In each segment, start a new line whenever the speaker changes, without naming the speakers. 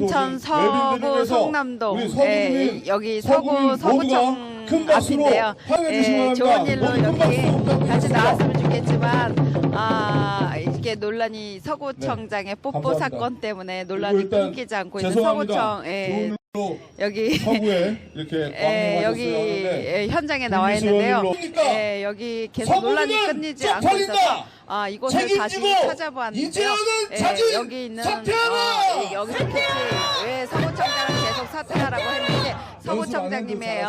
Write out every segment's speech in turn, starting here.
인천 서구 성남동 여기 서구청 앞인데요. 좋은 일로 여기 같이 나왔으면 좋겠지만 이렇게 논란이 서구청장의 뽀뽀 사건 때문에 논란이 끊기지 않고 있는 서구청 여기 여기 현장에 나와 있는데요. 여기 계속 논란이 끊이지 않고 있어서 이곳을 다시 찾아보았는데요. 여기 있는 여기서 캐치 왜 서구청장을 계속 사퇴하라고 했는데 서구청장님의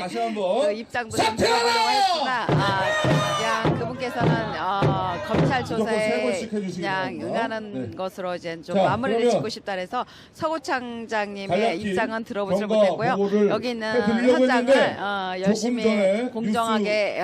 그 입장도 좀 들어보려고 했으나 그냥 그분께서는 검찰 조사에 그냥 응하는 것으로 이제 좀 마무리를 짓고 싶다 해서 서구청장님의 입장은 들어보지 못했고요. 여기 있는 현장을 열심히 공정하게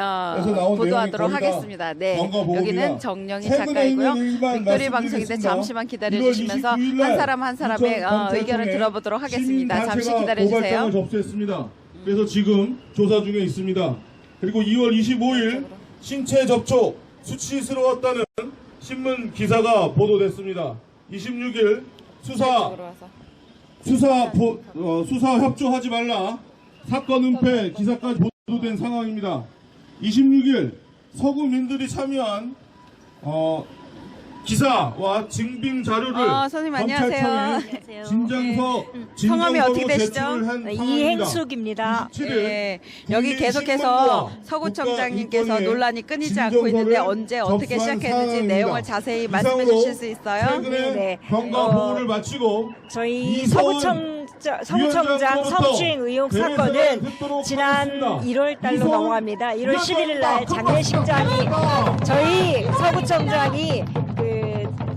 보도하도록 하겠습니다. 네, 여기는 정영희 작가이고요. 빅토리 방송인데 잠시만 기다려주시면서 한 사람 한 사람의 의견을 들어보도록 하겠습니다. 잠시 기다려주세요.
접수했습니다. 그래서 지금 조사 중에 있습니다. 그리고 2월 25일 신체 접촉 수치스러웠다는 신문 기사가 보도됐습니다. 26일 수사 협조하지 말라 사건 은폐 기사까지 보도된 상황입니다. 26일 서구민들이 참여한 기사와 증빙 자료를
선생님 안녕하세요. 성함이 어떻게 되시죠?
이행숙입니다.
여기 계속해서 서구청장님께서 논란이 끊이지 않고 있는데 언제 어떻게 시작했는지 내용을 자세히 말씀해 주실 수 있어요?
네. 병가 보호를 마치고
저희 서구청장 성추행 의혹 사건은 지난 1월 달로 넘어갑니다. 1월 11일 날 장례식장이 저희 서구청장이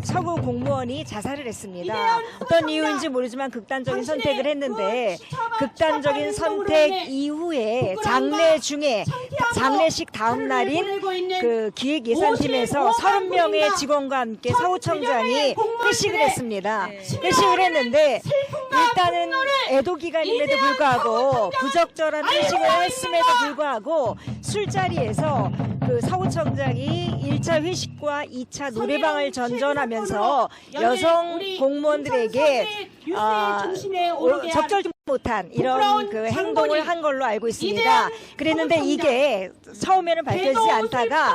서구 공무원이 자살을 했습니다. 어떤 이유인지 모르지만 극단적인 선택을 했는데 극단적인 선택 이후에 장례 중에 장례식 다음 날인 그 기획예산팀에서 30명의 직원과 함께 서구청장이 회식을 했습니다. 회식을 했는데 일단은 애도 기간임에도 불구하고 부적절한 회식을 했음에도 불구하고 술자리에서 그 서구청장이 1차 회식과 2차 노래방을 전전하면서 여성 공무원들에게 적절치 못한 이런 그 행동을 한 걸로 알고 있습니다. 그랬는데 이게 처음에는 밝혀지지 않다가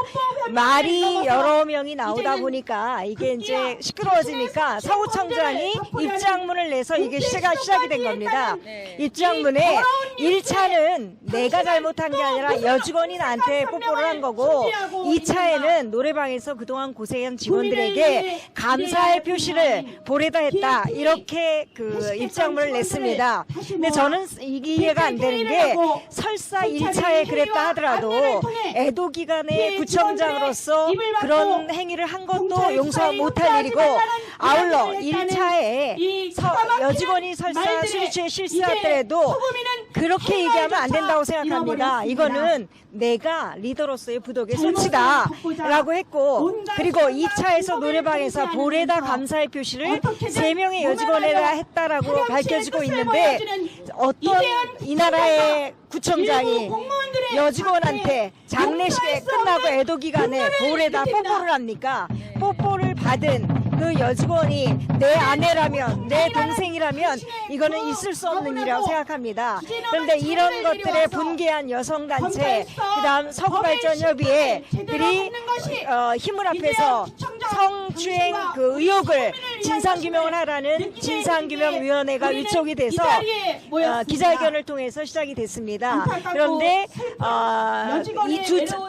말이 여러 명이 나오다 보니까 이게 이제 시끄러워지니까 서구청장이 입장문을 내서 이게 시작이 된 겁니다. 입장문에 1차는 내가 잘못한 게 아니라 여직원이 나한테 뽀뽀를 한 거고 2차에는 노래방에서 그동안 고생한 직원들에게 감사의 표시를 보내다 했다. 이렇게 그 입장문을 냈습니다. 근데 저는 이해가 안 되는 게 설사 1차에 그랬다 하더라도 애도 기간에 구청장으로서 그런 행위를 한 것도 용서 못할 일이고 아울러 1차에 여직원이 설사 술이 취해 실수하더라도 그렇게 얘기하면 안 된다고 생각합니다. 이거는 내가 리더로서의 부덕의 소치다 라고 했고 그리고 2차에서 노래방에서 보내다 감사의 표시를 3명의 여직원에다 했다라고 밝혀지고 있는데 어떤 이 나라의 구청장이 여직원한테 장례식에 끝나고 애도 기간에 볼에다 뽀뽀를 합니까? 뽀뽀를 받은 그 여직원이 내 아내라면 내 동생이라면 이거는 있을 수 없는 일이라고 생각합니다. 그런데 이런 것들에 분개한 여성단체 그다음 서구발전협의회들이 힘을 합해서 성추행 그 의혹을 진상규명을 하라는 진상규명위원회가 위촉이 돼서 기자회견을 통해서 시작이 됐습니다. 그런데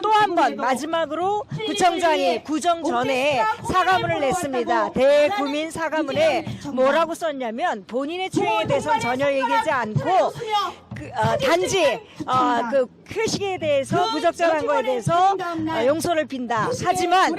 또 한 번 마지막으로 구청장이 구정 전에 사과문을 냈습니다. 대구민 사과문에 뭐라고 썼냐면 본인의 추행에 대해서는 전혀 얘기하지 않고 단지 그 회식에 대해서 부적절한 거에 대해서 용서를 빈다. 하지만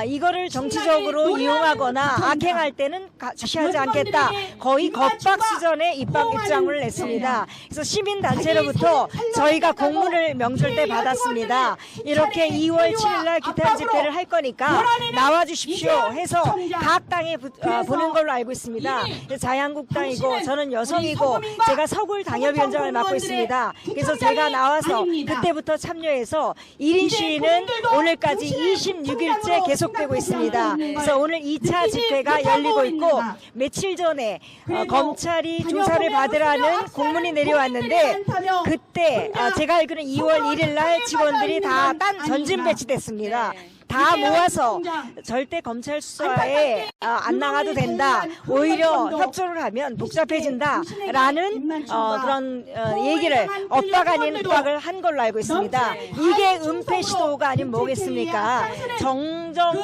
이거를 정치적으로 이용하거나 악행할 때는 주시하지 않겠다. 거의 겁박 수준의 입장을 냈습니다. 그래서 시민단체로부터 저희가 공문을 명절 때 받았습니다. 이렇게 2월 7일 날 규탄 집회를 할 거니까 나와주십시오 해서 각 당에 보낸 걸로 알고 있습니다. 자유한국당이고 저는 여성이고 제가 서울 당협위원 위원장을 맡고 있습니다. 그래서 제가 나와서 그때부터 참여해서 1인 시위는 오늘까지 26일째 계속되고 있습니다. 그래서 오늘 2차 집회가 열리고 있고 며칠 전에 검찰이 조사를 받으라는 공문이 내려왔는데 그때 제가 알기로는 2월 1일 날 직원들이 다 딴 전진 배치됐습니다. 다 모아서 절대 검찰 수사에 안 나가도 된다. 오히려 협조를 하면 복잡해진다라는 그런 얘기를 엇박 아닌 윽박을 한 걸로 알고 있습니다. 이게 은폐 시도가 아닌 뭐겠습니까?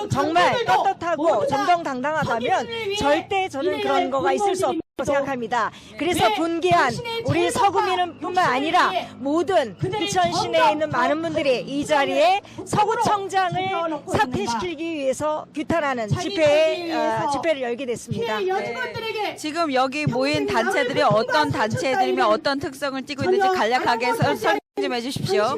정말 떳떳하고 정정당당하다면 절대 저는 그런 거가 있을 수 없다고 생각합니다. 그래서 분개한 우리 서구민뿐만 아니라 모든 인천 시내에 있는 많은 분들이 이 자리에 서구청장을 사퇴시키기 위해서 규탄하는 집회를 열게 됐습니다.
지금 여기 모인 단체들이 어떤 단체들이며 어떤 특성을 띠고 있는지 간략하게 설명 좀 해주십시오.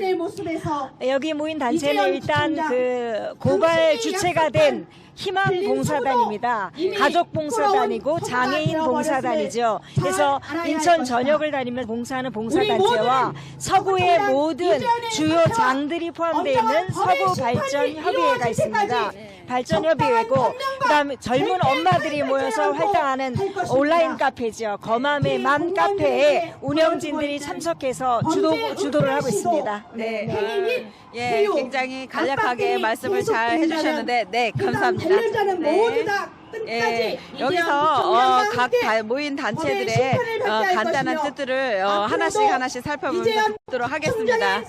여기 모인 단체는 일단 그 고발 주체가 된 희망봉사단입니다. 가족봉사단이고 장애인 봉사단이죠. 그래서 인천 전역을 다니면서 봉사하는 봉사단체와 서구의 모든 주요 장들이 포함되어 있는 서구발전협의회가 있습니다. 발전협의회고 그다음에 젊은 엄마들이 모여서 활동하는 온라인 카페죠. 거맘의 맘 카페에 운영진들이 참석해서 주도를 하고 있습니다. 네.
예, 굉장히 간략하게 말씀을 잘 해주셨는데, 네, 감사합니다. 네. 여기서 각 모인 단체들의 간단한 뜻들을 하나씩 살펴보면서 듣도록 하겠습니다.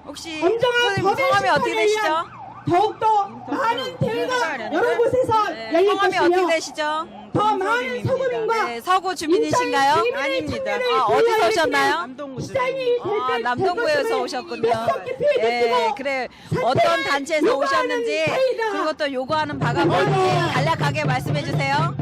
혹시 선생님 성함이 어떻게 되시죠?
더욱더 많은 대회가 여러 곳에서 열릴
성함이 어떻게
것이며
되시죠?
더 많은 서구민과
네, 서구 주민이신가요?
아닙니다.
어디서 오셨나요?
남동구에서
남동구에서 오셨군요. 그래 어떤 단체에서 오셨는지 그리고 또 요구하는 바가 뭔지 간략하게 말씀해 주세요.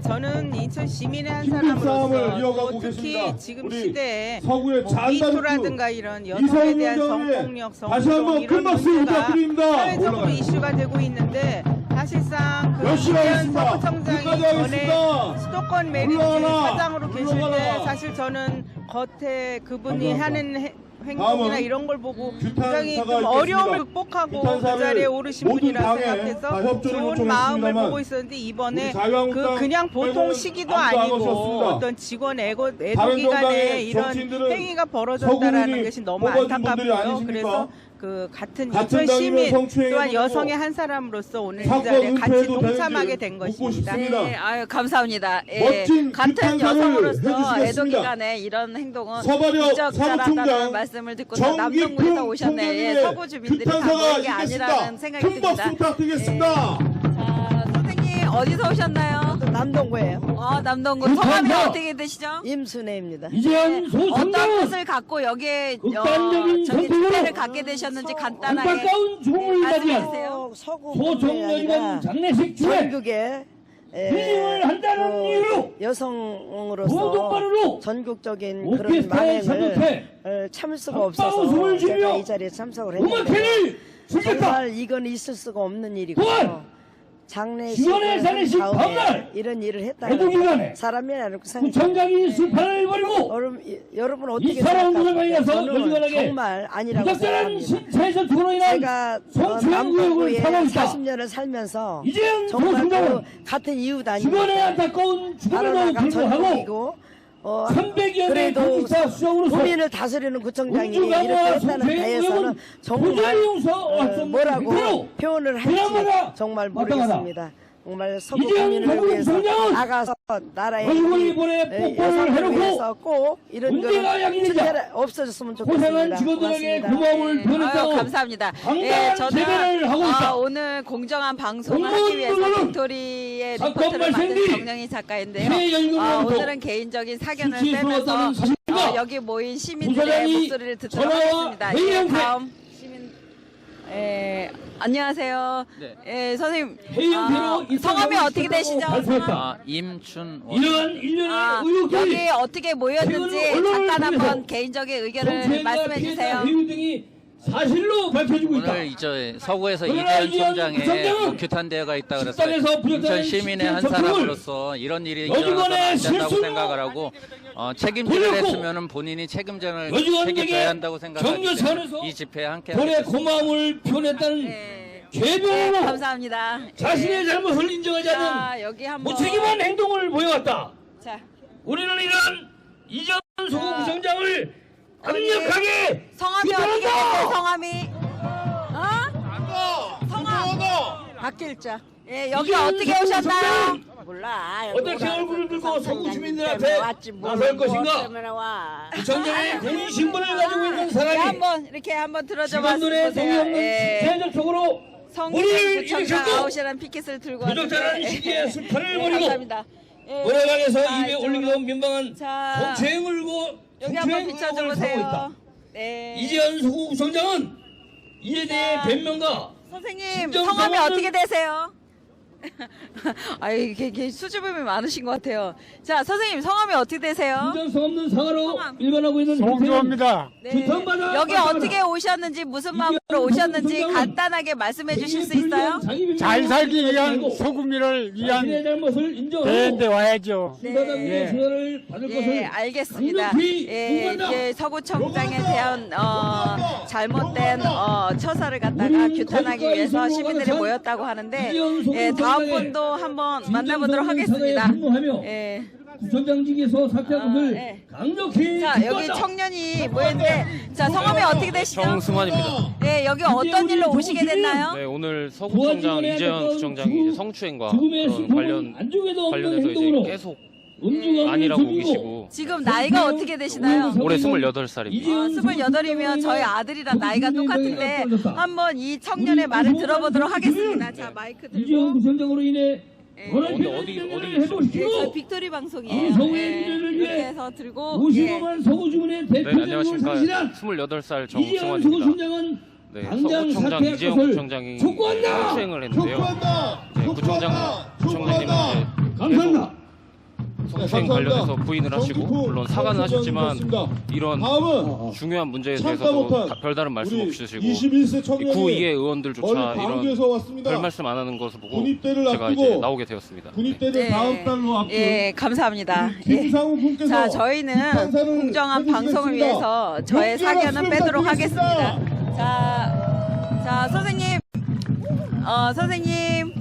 저는 인천 시민의 한
싸움을
사람으로서
이어가고
특히
계십니다.
지금
우리
시대에
서구의
미투라든가 이런 여성에 대한 성폭력,
다시 한번
성희롱 이런
큰 박수
문제가
부탁드립니다.
사회적으로
올라가요.
이슈가 되고 있는데 사실상 그
열심히
이재현
하겠습니다.
서구청장이
끝까지
전에
하겠습니다.
수도권 메리츠
올라가라.
사장으로 계실 때
올라가라.
사실 저는 겉에 그분이
감사합니다.
하는 행동이나
다음은
이런 걸 보고
규탄사가
굉장히 좀
있겠습니다.
어려움을 극복하고 그
규탄사를
자리에 오르신
모든
분이라
당에 다
생각해서
협조를
좋은 마음을
요청했습니다만
보고 있었는데 이번에
우리 자유한국당
그냥 보통
빼고는
시기도
아무도 안
아니고
오셨습니다.
어떤 직원 애도
다른
기간에
정당의
이런
정치인들은
행위가 벌어졌다라는
서구민이
것이 너무
뽑아준 분들이
안타깝고요.
아니십니까?
그래서 그 같은
같은
인천
당이면
시민
성추행을
또한
하고
여성의 한 사람으로서 오늘 이
사건
자리에 같이
은폐해도
동참하게
되는지
된
묻고
것입니다.
싶습니다.
네, 아유 감사합니다.
멋진
같은
규탄사를
여성으로서
해주시겠습니다.
애도 기간에 이런 행동은
서발역
부적절하다는
사무총장
말씀을 듣고
정기평
남동구에서 오셨네.
총장님의
서구 주민들이 다
규탄사가
모인 게
있겠습니다.
아니라는 생각이
큰 박수
듭니다.
부탁드리겠습니다.
선생님 어디서 오셨나요?
남동구예요.
남동구 성함이 어떻게 되시죠?
임순애입니다.
이재현
어떤
소총장은
뜻을 갖고 여기에
극단적인
저기
선택으로
집회를 갖게 되셨는지 간단하게
안타까운 죽음을 맞이한
말씀해주세요.
소총연관 장례식 중에
전국에
희생을 한다는 이유로 모든
여성으로서
바로로
전국적인 그런
오케스트라에
만행을
참석해
참을 수가
웃음을
없어서
지며
제가 이 자리에 참석을 했는데
음악회를 즐겼다.
정말 이건 있을 수가 없는 일이고
또한
장례식을
지원의
한
장례식
다음에
다음날
이런 일을
해동기간에
했다는 사람이 아니고
구청장이 술판을 벌이고
여러분 어떻게
이 사람 운동장에 가서
저는
열리관하게
정말 아니라고
부적절한
생각합니다.
신체에서 죽음으로 인한
제가
성추행 의혹을
남동구에
사고 있다.
40년을 살면서
이재현
정말 그
소총장은
같은 이웃
직원의
아닙니까?
안타까운 죽음에도
나라가
불구하고
전국이고
300여 명
그래도
공직자 수장으로서
국민을 다스리는 구청장이
운주가
이렇게 했다는
성추행
데에서는
의혹은
정말
도저히 용서할 수 없는
뭐라고
행태로
표현을
그야말로
할지 정말
마땅하다.
모르겠습니다. 정말 서구
이재현
국민을
서구
위해서
총장은
나가서 나라의
얼굴 이번에 뽀뽀를
여성을
해놓고
위해서 꼭 이런
문제가
거는
야기되자
없어졌으면
고생한
좋겠습니다.
직원들에게
고맙습니다.
고마움을
아유,
표현했다고
감사합니다.
당당한 제대를 하고 있다.
오늘 공정한 방송을
공무원
하기 위해서
분들은
빅토리의
사건
리포트를 만든
발생 뒤
정영희 작가인데요.
피해연금으로부터
오늘은 개인적인 사견을
수치에
빼면서
들어왔다는 사실과
여기 모인 시민들의
부사장이
목소리를 듣도록
전화와
하겠습니다.
회의
예,
형태.
다음 시민 안녕하세요. 선생님
회의 형태로
성함이 어떻게 되시죠?
발표했다.
임춘원.
이러한 일련의 의혹들이
여기 어떻게 모였는지
최근 언론을
잠깐 한번
통해서
개인적인 의견을
성추행과
말씀해
피해자
주세요.
회유 등이 사실로 밝혀지고 있다.
오늘 이제 서구에서
그러나
이재현
이재현
총장의
총장은
규탄대회가 있다 그래서
식당에서 부적절한
인천 시민의 한
시스템
사람으로서 이런 일이
여직원의
일어나서는 안 된다고
실수로
생각을 하고 책임지를
돌렸고
했으면은 본인이 책임져야
여직원에게
한다고 생각하기
격려
때문에
차원에서
이 집회에 함께
본의
하겠습니다.
고마움을 표현했다는
네,
죄명으로
감사합니다.
자신의 잘못을 인정하지 않는
자, 여기 한번
무책임한 행동을 보여왔다.
자,
우리는 이러한 이재현 서구구청장을 강력하게
성함이 어떻게 되세요?
규탄한다.
성함이? 성함.
박길자.
예, 여기
이재현
어떻게 오셨나요?
서구구청장은
몰라.
어떻게 얼굴을 들고 서구 주민들한테 나설 것인가? 구청장의 공인 신분을 가지고 있는
예,
사람이
한번 이렇게 한번 들어줘
직원들의
보세요.
동의 없는
예,
제한적으로
성균
우리를
구청장
일으켰고
아웃이라는 피켓을 들고
부적절한
왔는데,
시기에 술판을
예,
벌이고
감사합니다. 예,
노래방에서
자,
입에
이쪽으로.
올리기도 민망한
자,
정체행을
여기 한번 비춰줘
하고 있다.
보세요. 네.
이재현 서구구청장은 이에 대해 변명과
선생님
진정
성함이
상황은-
어떻게 되세요? 아이 이게 수줍음이 많으신 것 같아요. 자 선생님 성함이 어떻게 되세요?
진정성 없는 사과로
성함.
일관하고 있는
송주호입니다.
네.
규탄받아
여기
맞아라.
어떻게 오셨는지 무슨 마음으로
이재현
오셨는지
서구구청장은
간단하게 말씀해 주실 수 있어요?
잘 살기 위한 소구미를 위한
자신의 잘못을 인정하고
대회인데 와야죠.
수사단의
예.
수사를 받을
예,
것을
알겠습니다.
강력히
예,
요구한다.
이제 서구청장에 대한 잘못된 처사를 갖다가
우리는
규탄하기
거기까지
위해서
선거가
시민들이
참
모였다고 하는데
이재현
예, 다음
서구청장의
분도 한번 만나보도록
진정성을
하겠습니다.
사과에 분노하며
예.
구청장직에서 사퇴한 것을
네.
강력히
자 여기
규탄한다.
청년이 모였는데 자 성함이 어떻게 되시죠?
정승환입니다.
네 여기 어떤 일로 오시게 됐나요?
네, 오늘 서구청장 이재현 구청장이 이제 성추행과
죽음의
그런
수법은 안중에도 없는
관련해서 이제
행동으로
계속
음주가
아니라고
죽이고
우기시고
지금 나이가 어떻게 되시나요?
올해 28살입니다.
28이면 저희 아들이랑 나이가 똑같은데 한번 이 청년의 말을 들어보도록 하겠습니다. 자 마이크
이재현
들고
구청장으로 인해
근데 어디
예, 저
해보시고
빅토리 방송이에요.
서구의
예,
민주를
이렇게
위해
해서 들고 예.
55만 서구 주민의
네,
대표적으로
안녕하십니까.
상실한
28살
이재현
정승환입니다.
서구청장은
네,
당장
서구청장
사퇴할
이재현
것을
구청장이
촉구한다.
성추행을 했는데요. 네, 구청장님은 이제
감사합니다.
성추행 관련해서 부인을 하시고 물론 사과는 하셨지만 이런
다음은
중요한 문제에
참다
대해서도
못한
별다른 말씀
우리
없으시고
21세 청년이
구의회 의원들조차
멀리 광주에서
이런
왔습니다.
별 말씀 안 하는 것을 보고
군입대를
제가
앞두고
이제 나오게 되었습니다. 네.
군입대를 다음 달로 앞둔
예, 감사합니다. 예.
김상우 분께서
자, 저희는
비판사를
공정한
해주시겠습니다.
방송을 위해서 저의
용기와
사견은
수를
빼도록
부탁드리겠습니다.
하겠습니다. 자, 선생님, 선생님,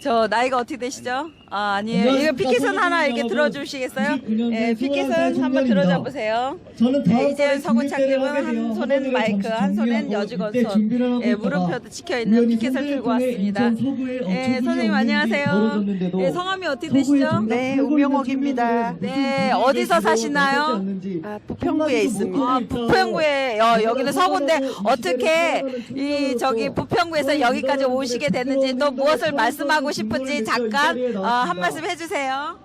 저 나이가 어떻게 되시죠? 아니에요. 이거 피켓은 하나 이렇게 들어주시겠어요? 예, 피켓은 한번 들어줘 보세요. 예, 이재현 서구청장님은 한 손엔 마이크, 한 손엔 여직원 손, 예, 물음표도 찍혀 있는 피켓을 들고 왔습니다. 예, 선생님 안녕하세요. 예, 성함이 어떻게 되시죠?
네, 우명옥입니다.
네, 어디서 사시나요?
부평구에 있습니다.
아, 부평구에 여기는 서구인데 어떻게 이 저기 부평구에서 여기까지 오시게 됐는지 또 무엇을 말씀하고 싶은지 잠깐 한 말씀 해주세요.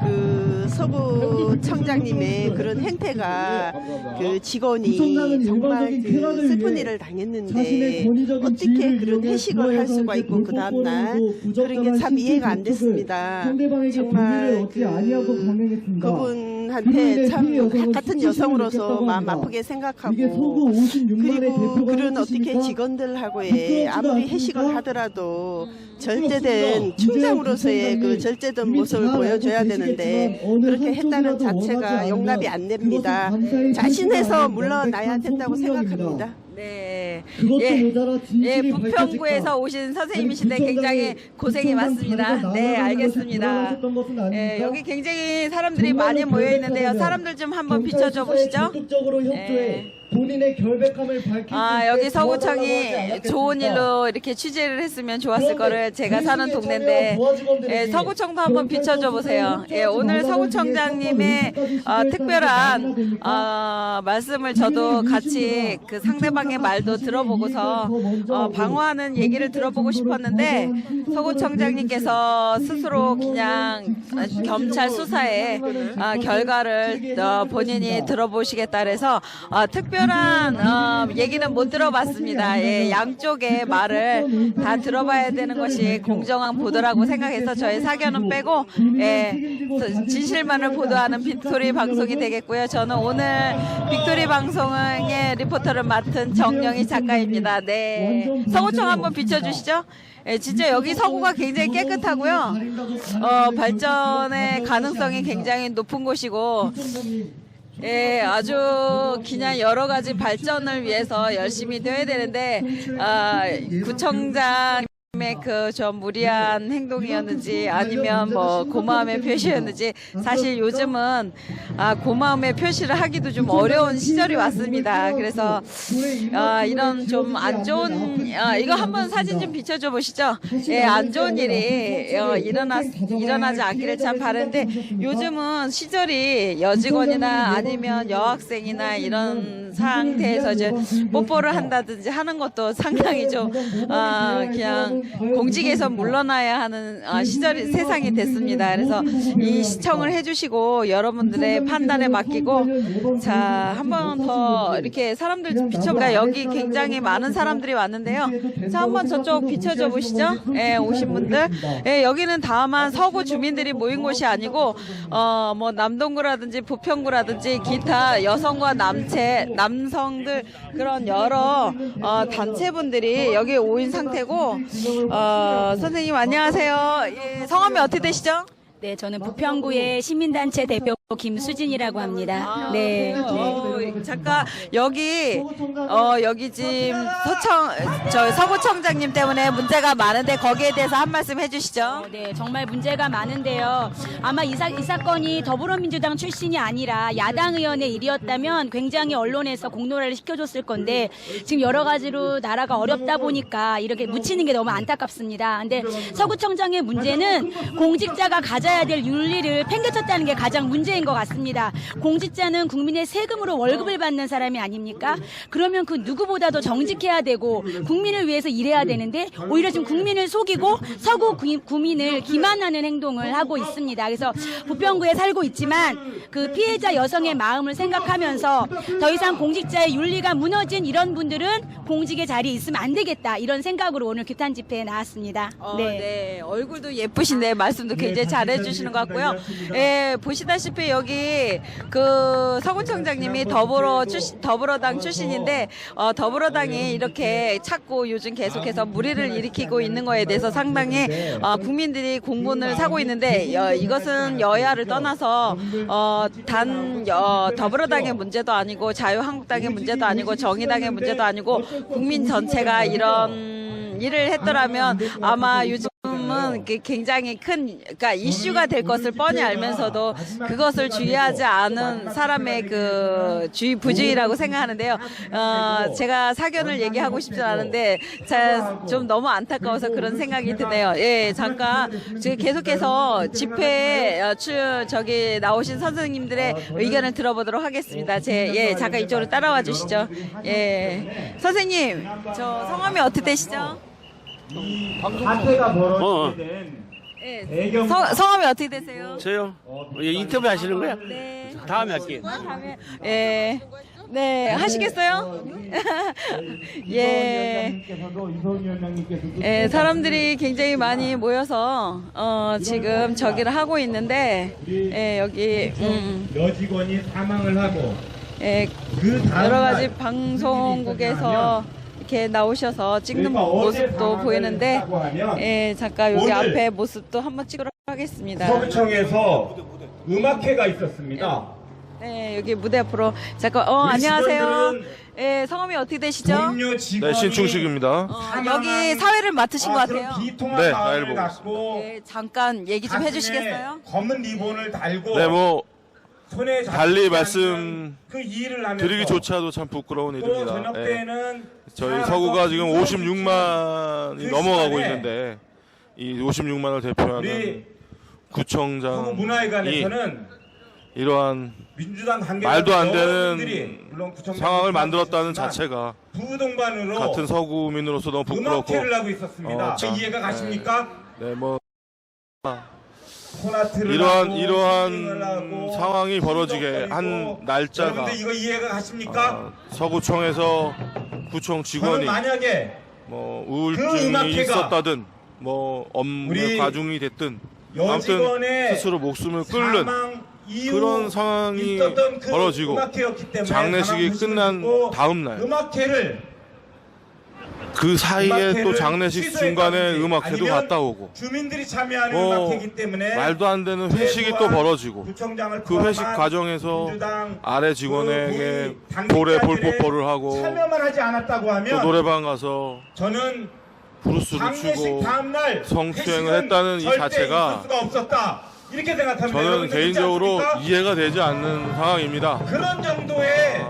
그 서구 청장님의 그런 행태가 그 직원이 정말 그 슬픈 일을 당했는데 어떻게 그런 회식을 할 수가 있고 그 다음날 그런 게 참 이해가 안 됐습니다. 정말 그분한테 참 같은 여성으로서 마음 아프게 생각하고 그리고 그런 어떻게 직원들하고의 아무리 회식을 하더라도 절제된 충장으로서의 그 절제된 모습을 보여줘야 되는데 그렇게 했다는 자체가 용납이 안 됩니다. 자신해서 물러나야 된다고 생각합니다.
네. 예, 부평구에서 오신 선생님이신데 굉장히 고생이 많습니다. 네, 알겠습니다. 예, 여기 굉장히 사람들이 많이 모여 있는데요. 사람들 좀 한번 비춰줘 보시죠. 예.
본인의 결백함을 밝힐
여기 서구청이 좋은 일로 이렇게 취재를 했으면 좋았을 거를 제가 사는 동네인데 예, 서구청도 한번 비춰줘 보세요. 예, 오늘 서구청장님의 특별한 말씀을 저도 같이 그 상대방의 서구청장의 말도 들어보고서 방어하는 얘기를 들어보고 싶었는데 서구청장님께서 스스로 그냥 검찰 수사의 결과를 본인이 들어보시겠다 그래서 특별한 얘기는 못 들어봤습니다. 예, 양쪽의 말을 다 들어봐야 되는 것이 공정한 보도라고 생각해서 저희 사견은 빼고 진실만을 보도하는 빅토리 방송이 되겠고요. 저는 오늘 빅토리 방송의 리포터를 맡은 정영희 작가입니다. 네, 서구청 한번 비춰주시죠. 진짜 여기 서구가 굉장히 깨끗하고요. 발전의 가능성이 굉장히 높은 곳이고 아주 그냥 여러 가지 발전을 위해서 열심히 되어야 되는데 구청장의 그 좀 무리한 행동이었는지 아니면 뭐 고마움의 표시였는지 사실 요즘은 고마움의 표시를 하기도 좀 어려운 시절이 왔습니다. 그래서 이런 좀 안 좋은 이거 한번 사진 좀 비춰줘 보시죠. 안 좋은 일이 일어나지 않기를 참 바라는데 요즘은 시절이 여직원이나 아니면 여학생이나 이런 상태에서 이제 뽀뽀를 한다든지 하는 것도 상당히 좀 그냥 공직에서 물러나야 하는 세상이 됐습니다. 그래서 이 시청을 해주시고 여러분들의 판단에 맡기고 자, 한 번 더 이렇게 사람들 비춰보니까 여기 굉장히 많은 사람들이 왔는데요. 자, 한번 저쪽 비춰줘 보시죠. 오신 분들. 여기는 다만 서구 주민들이 모인 곳이 아니고 뭐 남동구라든지 부평구라든지 기타 여성과 남성들 그런 여러 단체분들이 여기 오인 상태고 선생님 안녕하세요. 성함이 어떻게 되시죠?
네, 저는 부평구의 시민단체 대표 김수진이라고 합니다. 네.
잠깐 여기 지금 서구청장님 때문에 문제가 많은데 거기에 대해서 한 말씀 해주시죠.
네, 정말 문제가 많은데요. 아마 이 사건이 더불어민주당 출신이 아니라 야당 의원의 일이었다면 굉장히 언론에서 공론화를 시켜줬을 건데 지금 여러 가지로 나라가 어렵다 보니까 이렇게 묻히는 게 너무 안타깝습니다. 근데 서구청장의 문제는 공직자가 가져야 될 윤리를 팽개쳤다는 게 가장 문제인 것 같습니다. 공직자는 국민의 세금으로 월급을 받는 사람이 아닙니까? 그러면 그 누구보다도 정직해야 되고 국민을 위해서 일해야 되는데 오히려 지금 국민을 속이고 서구 구민을 기만하는 행동을 하고 있습니다. 그래서 부평구에 살고 있지만 그 피해자 여성의 마음을 생각하면서 더 이상 공직자의 윤리가 무너진 이런 분들은 공직의 자리에 있으면 안 되겠다 이런 생각으로 오늘 규탄 집회에 나왔습니다.
네, 얼굴도 예쁘신데 말씀도 굉장히 잘해주시는 것 같고요. 보시다시피 여기 그 서구청장님이 더불어당 출신인데 더불어당이 이렇게 자꾸 요즘 계속해서 무리를 일으키고 있는 거에 대해서 상당히 국민들이 공분을 사고 있는데 이것은 여야를 떠나서 더불어당의 문제도 아니고 자유한국당의 문제도 아니고 정의당의 문제도 아니고 국민 전체가 이런 일을 했더라면 아마 요즘은 굉장히 큰 그러니까 이슈가 될 것을 뻔히 알면서도 그것을 주의하지 않은 사람의 그 부주의라고 생각하는데요. 제가 사견을 얘기하고 싶지 않은데 좀 너무 안타까워서 그런 생각이 드네요. 잠깐 계속해서 집회에 나오신 선생님들의 의견을 들어보도록 하겠습니다. 잠깐 이쪽으로 따라와 주시죠. 선생님, 저 성함이 어떻게 되시죠?
사태가 벌어지게 된
성함이 어떻게 되세요?
저요? 인터뷰 하시는 거야?
네.
다음에 할게요.
네, 하시겠어요? 사람들이 굉장히 많이 모여서 지금 저기를 하고 있는데 여기
여직원이 사망을 하고
여러 가지 방송국에서 이렇게 나오셔서 찍는 모습도 보이는데 잠깐 여기 앞에 모습도 한번 찍도록 하겠습니다.
서구청에서 음악회가 있었습니다.
네, 여기 무대 앞으로 잠깐 안녕하세요. 성함이 어떻게 되시죠?
네, 신충식입니다.
여기 사회를 맡으신 것 같아요.
네, 나이를 보고
있습니다. 잠깐 얘기 좀 해주시겠어요?
검은 리본을 달고
네, 뭐
손에
달리 말씀
그 일을 하면서
드리기조차도 참 부끄러운 일입니다.
저녁 때는
저희 서구가 지금 56만이 넘어가고 있는데 이 56만을 대표하는 구청장이
이러한
민주당
말도 안 되는 상황을 만들었다는 자체가
부동반으로
같은 서구민으로서 너무 부끄럽고
음악회를 하고 있었습니다. 이해가 가십니까?
네, 뭐
소나트를
이러한 상황이 벌어지게 한
여러분들
날짜가
이거 이해가 가십니까?
서구청에서 구청
저는
직원이
만약에
뭐
그
우울증이
음악회가
있었다든 뭐 업무의
우리
과중이 됐든 아무튼
여직원의
스스로 목숨을 끊는
사망 이후
그런 상황이
있었던 그
벌어지고
음악회였기 때문에
장례식이 끝난 다음 날
음악회를
그 사이에 또
음악회를
장례식
취소했다든지
중간에 음악회도
아니면
갔다 오고
주민들이 참여하는
뭐
음악회이기 때문에
말도 안 되는 회식이 또 벌어지고
구청장을
그 회식
포함한
과정에서
민주당
아래 직원에게
그
볼에
당직자들의
볼뽀뽀를 하고
참여만 하지 않았다고
또
하면
노래방 가서
저는
브루스를
장례식
추고
다음날
성추행을
회식은
했다는 이
절대
자체가
있을 수가 없었다. 이렇게 생각합니다.
저는
여러분들
개인적으로
그렇지 않습니까?
이해가 되지 않는 상황입니다.
그런 정도의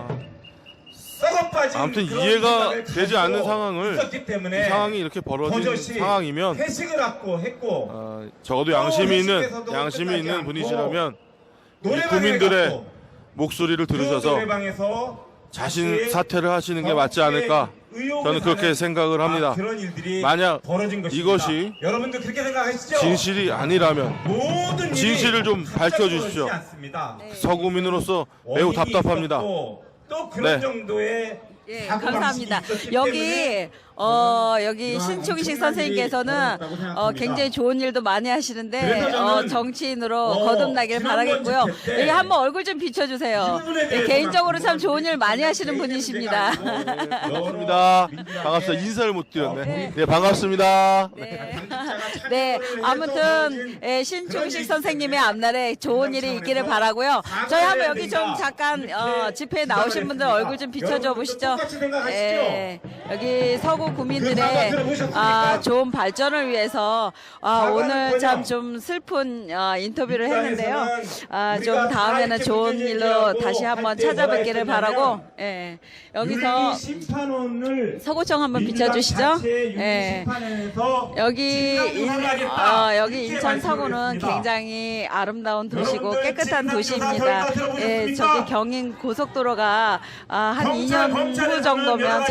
썩어빠진
아무튼
그런
이해가
생각을
되지
가지고
않는 상황을
있었기 때문에
이 상황이 이렇게 벌어진
버젓이
상황이면
회식을 했고
적어도
또
양심이 있는
회식에서도 끝나지 않고
분이시라면 이
노래방에
국민들의
갔고
목소리를
그
들으셔서
노래방에서
자신
다시
사퇴를 하시는 게 맞지 않을까 저는 그렇게 생각을 합니다.
그런 일들이
만약
벌어진 것입니다.
이것이
여러분들 그렇게 생각하시죠?
진실이 아니라면
모든 일이
진실을 좀
갑자기
밝혀주십시오.
벌어지지 않습니다.
서구민으로서 매우
원인이
답답합니다.
있었고, 또 그런
네.
정도의
예,
사고
감사합니다.
방식이 있었기
여기
때문에
여기
이러한
신초기식
엄청난
선생님께서는
일이 벌어졌다고 생각합니다.
굉장히 좋은 일도 많이 하시는데
그래서 저는
정치인으로 거듭나길
지난번
바라겠고요.
집회 때
여기 한번 얼굴 좀 비춰주세요.
이분에
예,
대해서
개인적으로 참 좋은 일 많이 하시는 분이십니다.
반갑습니다. 반갑습니다. 인사를 못 드렸네. 네, 반갑습니다.
네, 아무튼 신초기식 선생님의 앞날에 좋은 일이 있기를 바라고요. 저희 한번 여기 좀 잠깐 집회에 나오신 분들 얼굴 좀 비춰줘 보시죠. 예, 여기 서구 구민들의 좋은 발전을 위해서 오늘 참 좀 슬픈 인터뷰를 했는데요. 좀 다음에는 좋은 일로 다시 한번 찾아뵙기를 바라고 여기서 서구청 한번 비춰주시죠. 여기 인천 서구는 굉장히 아름다운 도시고 깨끗한 도시입니다. 저기 경인 고속도로가 한 2년 후 정도면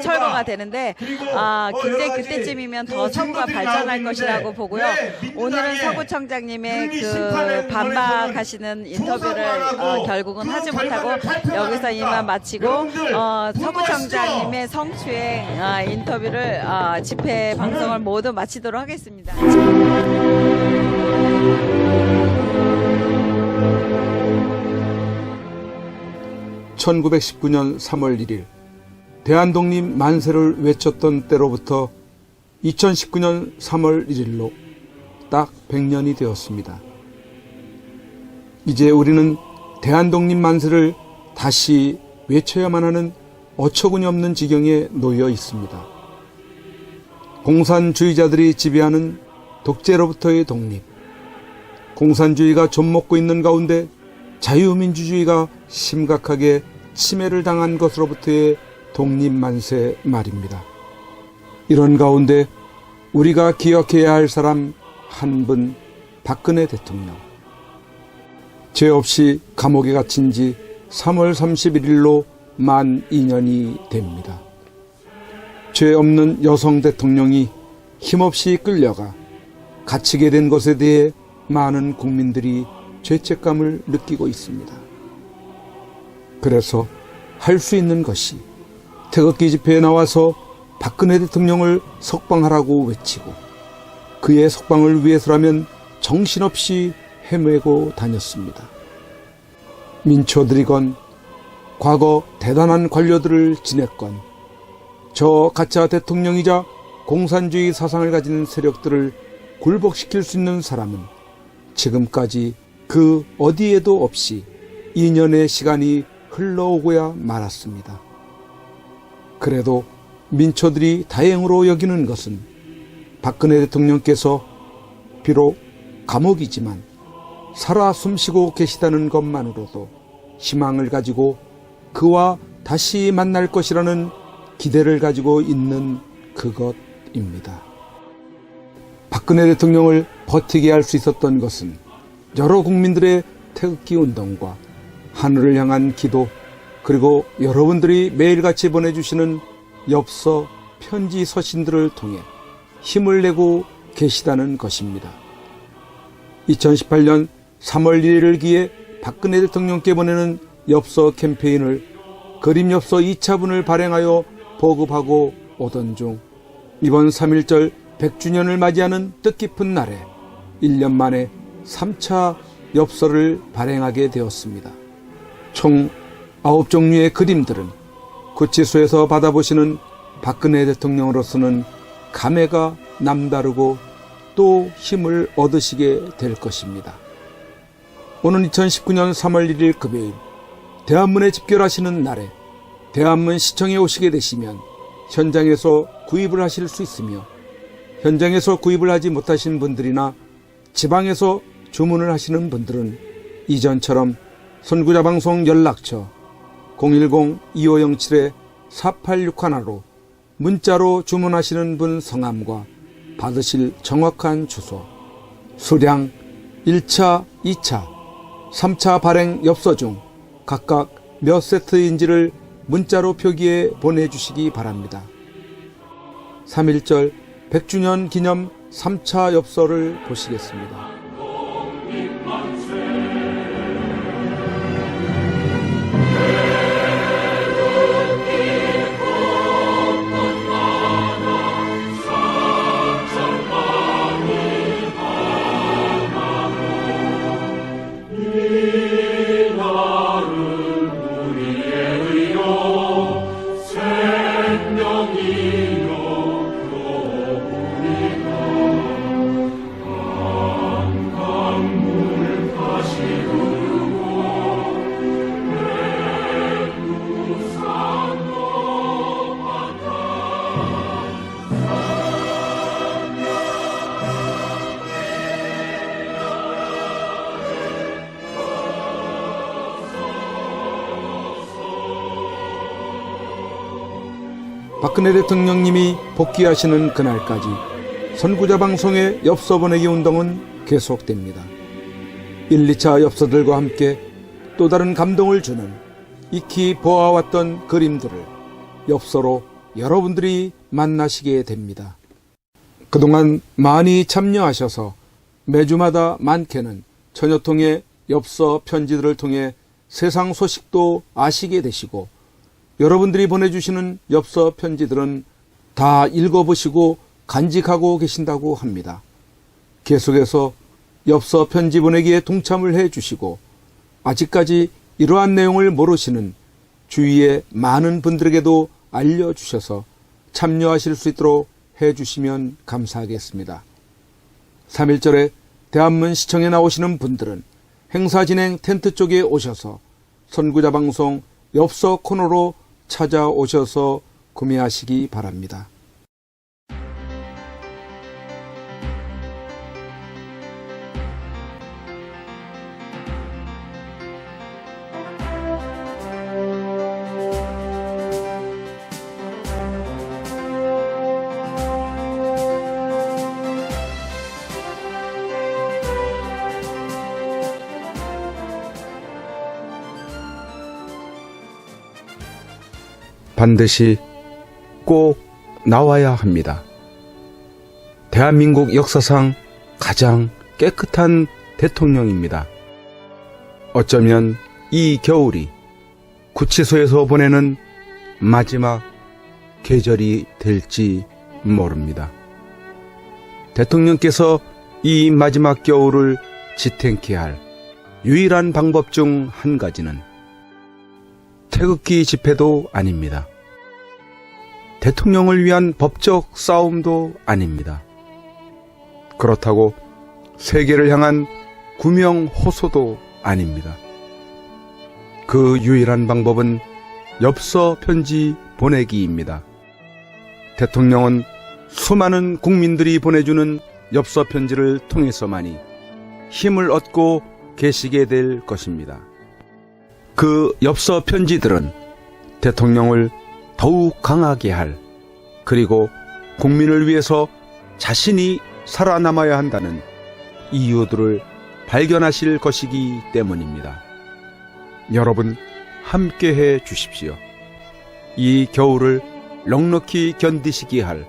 철거가 되는데 굉장히 그때쯤이면 더 서구가 발전할 것이라고 보고요. 오늘은 서구청장님의 그 반박하시는 인터뷰를 결국은 하지 못하고 여기서 이만 마치고 서구청장님의 성추행 인터뷰를 집회 방송을 모두 마치도록 하겠습니다.
1919년 3월 1일 대한독립 만세를 외쳤던 때로부터 2019년 3월 1일로 딱 100년이 되었습니다. 이제 우리는 대한독립 만세를 다시 외쳐야만 하는 어처구니 없는 지경에 놓여 있습니다. 공산주의자들이 지배하는 독재로부터의 독립, 공산주의가 좀먹고 있는 가운데 자유민주주의가 심각하게 침해를 당한 것으로부터의 독립만세 말입니다. 이런 가운데 우리가 기억해야 할 사람 한 분, 박근혜 대통령. 죄 없이 감옥에 갇힌 지 3월 31일로 만 2년이 됩니다. 죄 없는 여성 대통령이 힘없이 끌려가 갇히게 된 것에 대해 많은 국민들이 죄책감을 느끼고 있습니다. 그래서 할 수 있는 것이 태극기 집회에 나와서 박근혜 대통령을 석방하라고 외치고 그의 석방을 위해서라면 정신없이 헤매고 다녔습니다. 민초들이건 과거 대단한 관료들을 지냈건 저 가짜 대통령이자 공산주의 사상을 가진 세력들을 굴복시킬 수 있는 사람은 지금까지 그 어디에도 없이 2년의 시간이 흘러오고야 말았습니다. 그래도 민초들이 다행으로 여기는 것은 박근혜 대통령께서 비록 감옥이지만 살아 숨쉬고 계시다는 것만으로도 희망을 가지고 그와 다시 만날 것이라는 기대를 가지고 있는 그것입니다. 박근혜 대통령을 버티게 할 수 있었던 것은 여러 국민들의 태극기 운동과 하늘을 향한 기도, 그리고 여러분들이 매일같이 보내주시는 엽서, 편지, 서신들을 통해 힘을 내고 계시다는 것입니다. 2018년 3월 1일을 기해 박근혜 대통령께 보내는 엽서 캠페인을 그림 엽서 2차분을 발행하여 보급하고 오던 중 이번 3.1절 100주년을 맞이하는 뜻깊은 날에 1년 만에 3차 엽서를 발행하게 되었습니다. 총 9종류의 그림들은 구치소에서 받아보시는 박근혜 대통령으로서는 감회가 남다르고 또 힘을 얻으시게 될 것입니다. 오는 2019년 3월 1일 금요일 대한문에 집결하시는 날에 대한문 시청에 오시게 되시면 현장에서 구입을 하실 수 있으며, 현장에서 구입을 하지 못하신 분들이나 지방에서 주문을 하시는 분들은 이전처럼 선구자방송 연락처 010-2507-4861로 문자로 주문하시는 분 성함과 받으실 정확한 주소, 수량 1차, 2차, 3차 발행 엽서 중 각각 몇 세트인지를 문자로 표기해 보내주시기 바랍니다. 3.1절 100주년 기념 3차 엽서를 보시겠습니다. 박근혜 대통령님이 복귀하시는 그날까지 선구자 방송의 엽서 보내기 운동은 계속됩니다. 1, 2차 엽서들과 함께 또 다른 감동을 주는 익히 보아왔던 그림들을 엽서로 여러분들이 만나시게 됩니다. 그동안 많이 참여하셔서 매주마다 많게는 천여 통의 엽서 편지들을 통해 세상 소식도 아시게 되시고, 여러분들이 보내주시는 엽서 편지들은 다 읽어보시고 간직하고 계신다고 합니다. 계속해서 엽서 편지 보내기에 동참을 해주시고, 아직까지 이러한 내용을 모르시는 주위의 많은 분들에게도 알려주셔서 참여하실 수 있도록 해주시면 감사하겠습니다. 3.1절에 대한문 시청에 나오시는 분들은 행사 진행 텐트 쪽에 오셔서 선구자 방송 엽서 코너로 찾아오셔서 구매하시기 바랍니다. 반드시 꼭 나와야 합니다. 대한민국 역사상 가장 깨끗한 대통령입니다. 어쩌면 이 겨울이 구치소에서 보내는 마지막 계절이 될지 모릅니다. 대통령께서 이 마지막 겨울을 지탱케 할 유일한 방법 중 한 가지는 태극기 집회도 아닙니다. 대통령을 위한 법적 싸움도 아닙니다. 그렇다고 세계를 향한 구명 호소도 아닙니다. 그 유일한 방법은 엽서 편지 보내기입니다. 대통령은 수많은 국민들이 보내주는 엽서 편지를 통해서만이 힘을 얻고 계시게 될 것입니다. 그 엽서 편지들은 대통령을 더욱 강하게 할, 그리고 국민을 위해서 자신이 살아남아야 한다는 이유들을 발견하실 것이기 때문입니다. 여러분 함께해 주십시오. 이 겨울을 넉넉히 견디시게 할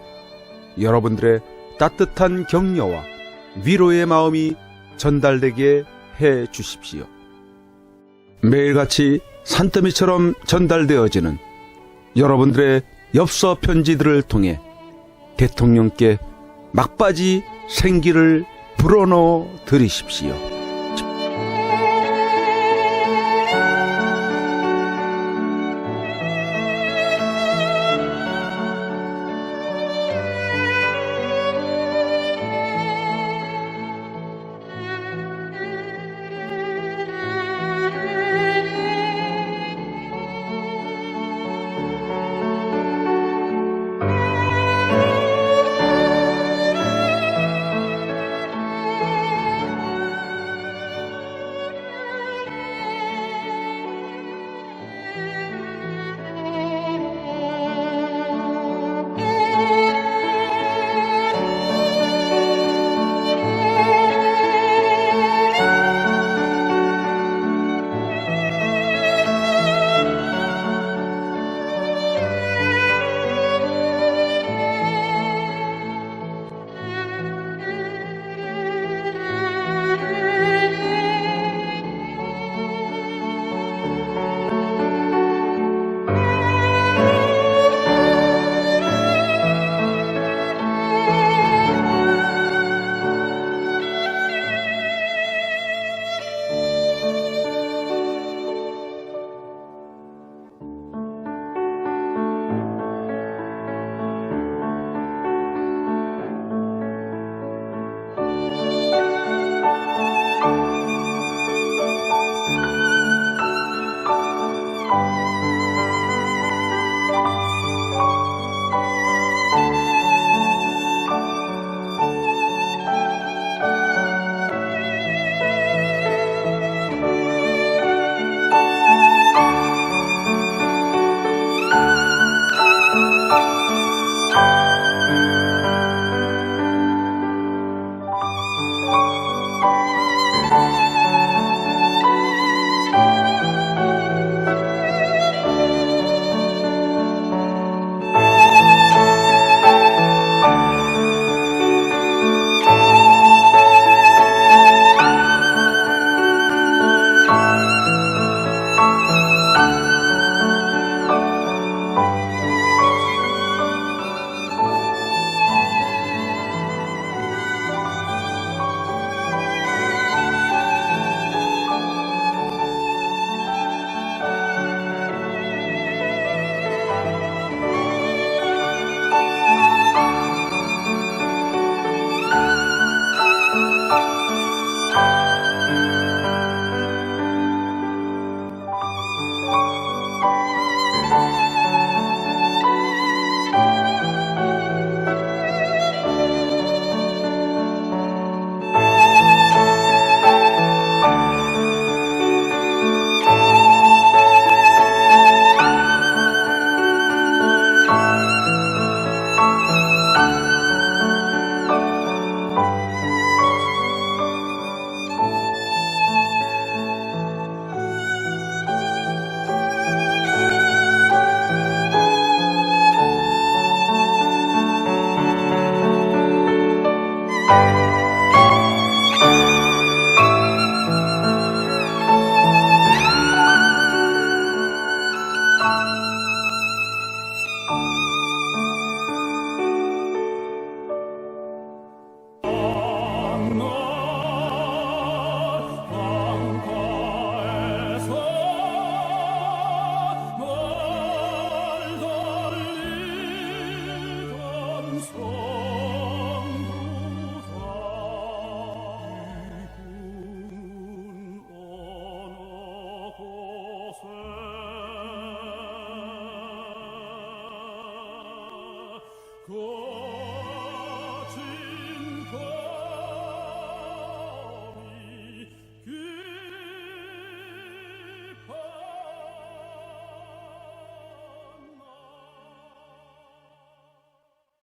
여러분들의 따뜻한 격려와 위로의 마음이 전달되게 해 주십시오. 매일같이 산더미처럼 전달되어지는 여러분들의 엽서 편지들을 통해 대통령께 막바지 생기를 불어넣어 드리십시오.
거친